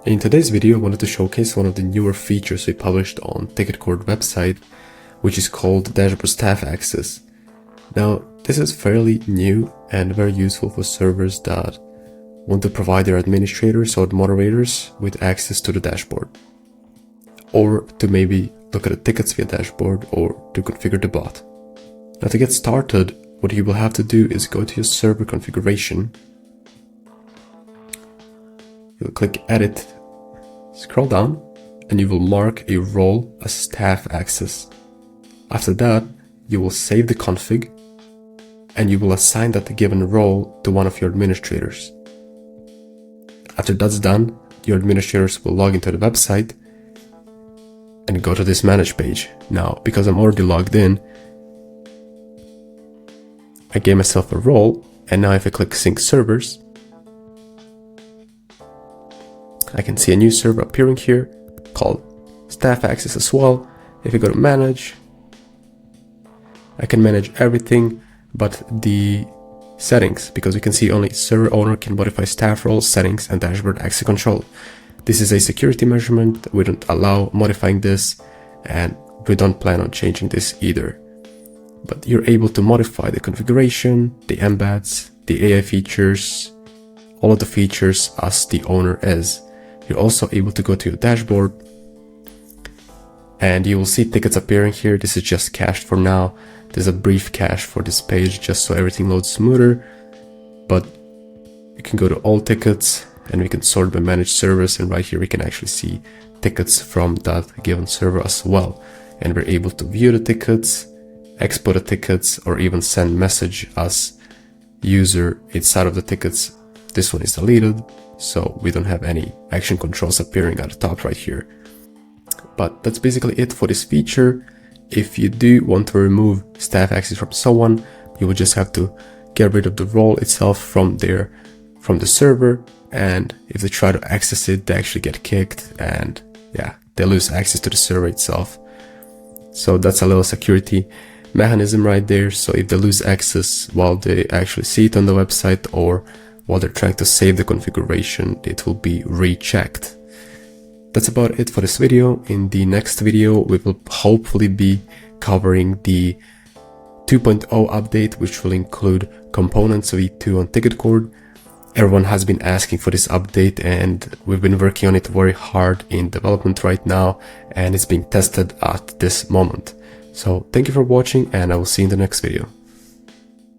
In today's video, I wanted to showcase one of the newer features we published on TicketCord website, which is called Dashboard Staff Access. Now, this is fairly new and very useful for servers that want to provide their administrators or moderators with access to the dashboard, or to maybe look at the tickets via dashboard, or to configure the bot. Now, to get started, what you will have to do is go to your server configuration. You'll click Edit, scroll down, and you will mark a role as Staff Access. After that, you will save the config, and you will assign that given role to one of your administrators. After that's done, your administrators will log into the website and go to this manage page. Now, because I'm already logged in, I gave myself a role, and now if I click Sync Servers, I can see a new server appearing here called Staff Access as well. If I go to Manage, I can manage everything but the settings, because you can see only server owner can modify staff roles, settings, and dashboard access control. This is a security measurement. We don't allow modifying this, and we don't plan on changing this either. But you're able to modify the configuration, the embeds, the AI features, all of the features as the owner is. You're also able to go to your dashboard, and you will see tickets appearing here. This is just cached for now. There's a brief cache for this page just so everything loads smoother, but you can go to all tickets and we can sort by managed servers, and right here we can actually see tickets from that given server as well. And we're able to view the tickets, export the tickets, or even send message as user inside of the tickets. This one is deleted, so we don't have any action controls appearing at the top right here. But that's basically it for this feature. If you do want to remove staff access from someone, you will just have to get rid of the role itself from the server, and if they try to access it, they actually get kicked, and yeah, they lose access to the server itself. So that's a little security mechanism right there. So if they lose access while they actually see it on the website, or while they're trying to save the configuration, it will be rechecked. That's about it for this video. In the next video, we will hopefully be covering the 2.0 update, which will include components v2 on TicketCord. Everyone has been asking for this update, and we've been working on it very hard in development right now, and it's being tested at this moment. So thank you for watching, and I will see you in the next video.